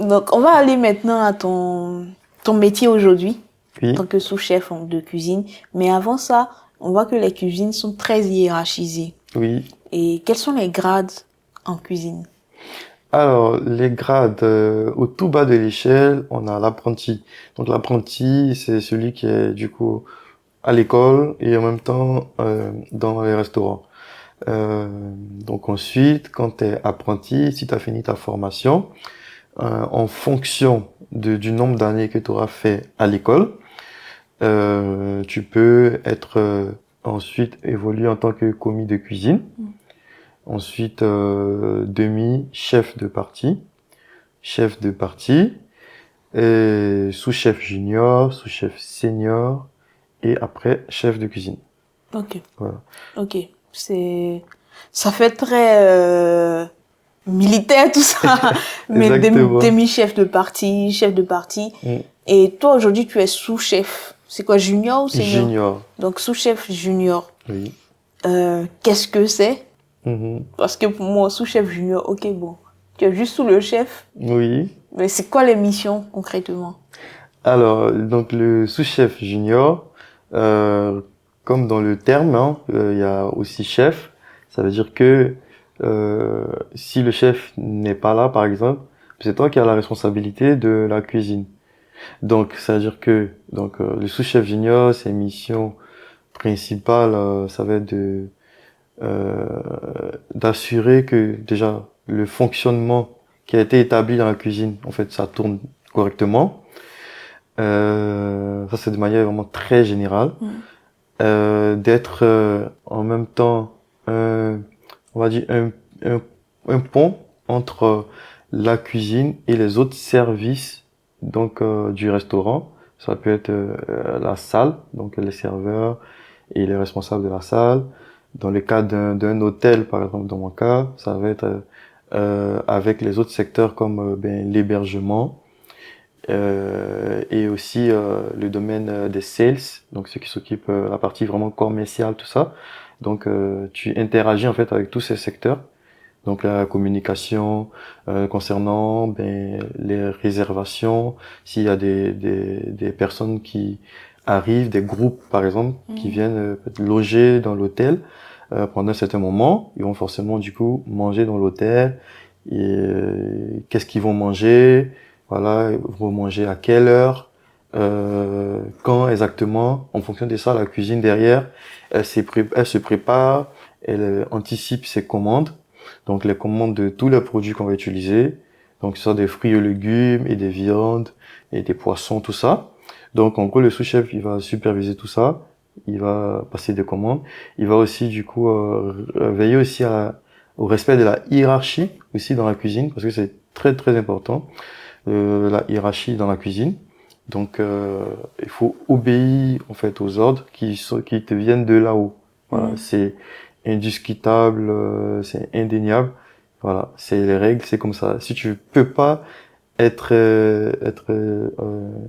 Donc, on va aller maintenant à ton métier aujourd'hui, Oui. en tant que sous-chef de cuisine. Mais avant ça, on voit que les cuisines sont très hiérarchisées. Oui. Et quels sont les grades en cuisine? Alors, les grades, au tout bas de l'échelle, on a l'apprenti. Donc, l'apprenti, c'est celui qui est, du coup, à l'école et en même temps, dans les restaurants. Donc, ensuite, quand tu es apprenti, si tu as fini ta formation, en fonction du nombre d'années que tu auras fait à l'école, tu peux être, ensuite évoluer en tant que commis de cuisine. Ensuite, demi-chef de partie, chef de partie, et sous-chef junior, sous-chef senior, et après, chef de cuisine. Ok. Voilà. Ok. Ça fait très militaire tout ça. Mais Exactement. demi-chef de partie, chef de partie. Mm. Et toi, aujourd'hui, tu es sous-chef. C'est quoi, junior ou senior? Junior, Donc, sous-chef junior. oui. Qu'est-ce que c'est? Mhm. Parce que pour moi, sous-chef junior, ok, bon. Tu es juste sous le chef. Oui. Mais c'est quoi les missions, concrètement? Alors, donc le sous-chef junior, euh, comme dans le terme, hein, il y a aussi chef. Ça veut dire que si le chef n'est pas là, par exemple, c'est toi qui as la responsabilité de la cuisine. Donc, ça veut dire que le sous-chef junior, ses missions principales, ça va être euh, d'assurer que déjà le fonctionnement qui a été établi dans la cuisine, en fait, ça tourne correctement. Ça, c'est de manière vraiment très générale. D'être en même temps, on va dire, un pont entre la cuisine et les autres services donc du restaurant. Ça peut être la salle, donc les serveurs et les responsables de la salle. Dans le cas d'un hôtel, par exemple, dans mon cas, ça va être avec les autres secteurs comme l'hébergement, et aussi le domaine des sales, donc ceux qui s'occupent la partie vraiment commerciale, tout ça. Donc tu interagis en fait avec tous ces secteurs. Donc la communication concernant les réservations, s'il y a des personnes qui arrivent, des groupes par exemple, qui viennent loger dans l'hôtel pendant un certain moment, ils vont forcément du coup manger dans l'hôtel. Et qu'est-ce qu'ils vont manger? Voilà, ils vont manger à quelle heure, quand exactement. En fonction de ça, la cuisine derrière, elle se prépare, elle anticipe ses commandes. Donc les commandes de tous les produits qu'on va utiliser. Donc ça, des fruits et légumes et des viandes et des poissons, tout ça. Donc en gros, le sous-chef, il va superviser tout ça. Il va passer des commandes. Il va aussi du coup veiller aussi au respect de la hiérarchie aussi dans la cuisine, parce que c'est très très important, la hiérarchie dans la cuisine. Donc il faut obéir en fait aux ordres qui te viennent de là-haut. Voilà, c'est indiscutable, c'est indéniable. Voilà, c'est les règles, c'est comme ça. Si tu peux pas être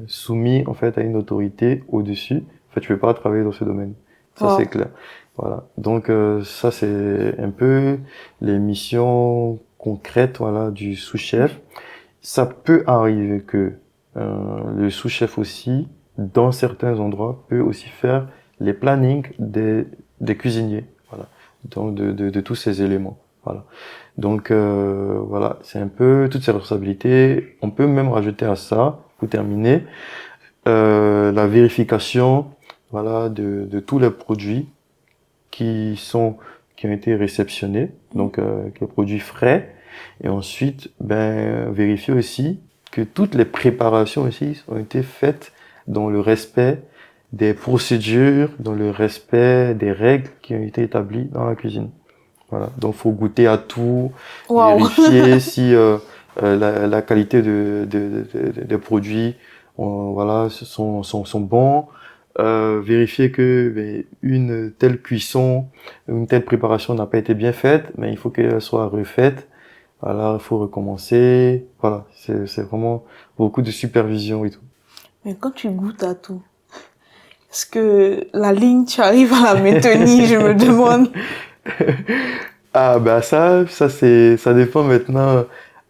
soumis en fait à une autorité au-dessus, en fait tu peux pas travailler dans ce domaine. Ça Wow. c'est clair. Voilà. Donc ça c'est un peu les missions concrètes voilà du sous-chef. Ça peut arriver que le sous-chef aussi, dans certains endroits, peut aussi faire les plannings des cuisiniers. Voilà. Donc de tous ces éléments. Voilà. Donc voilà, c'est un peu toutes ces responsabilités. On peut même rajouter à ça, pour terminer, la vérification, voilà, de tous les produits qui ont été réceptionnés, donc les produits frais, et ensuite vérifier aussi que toutes les préparations aussi ont été faites dans le respect des procédures, dans le respect des règles qui ont été établies dans la cuisine. Voilà, donc faut goûter à tout, Wow. vérifier si la qualité des produits voilà sont bons. Vérifier que une telle cuisson, une telle préparation n'a pas été bien faite, mais il faut qu'elle soit refaite. Voilà, il faut recommencer. Voilà, c'est vraiment beaucoup de supervision et tout. Mais quand tu goûtes à tout, est-ce que la ligne, tu arrives à la maintenir, je me demande. Ah ça dépend maintenant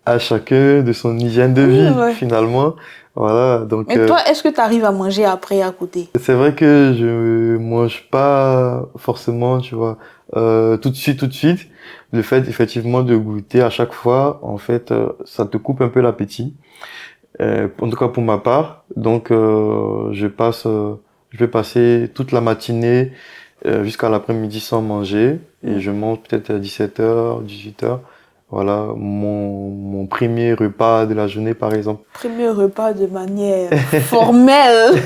à chacun de son hygiène de vie, Ouais. finalement. Voilà, donc Mais toi, est-ce que tu arrives à manger après à côté? c'est vrai que je mange pas forcément, tu vois, tout de suite, tout de suite. Le fait, effectivement, de goûter à chaque fois, en fait, ça te coupe un peu l'appétit. En tout cas pour ma part. Donc, je vais passer toute la matinée jusqu'à l'après-midi sans manger et je mange peut-être à 17h, 18h. Voilà, mon premier repas de la journée, par exemple. Premier repas de manière formelle.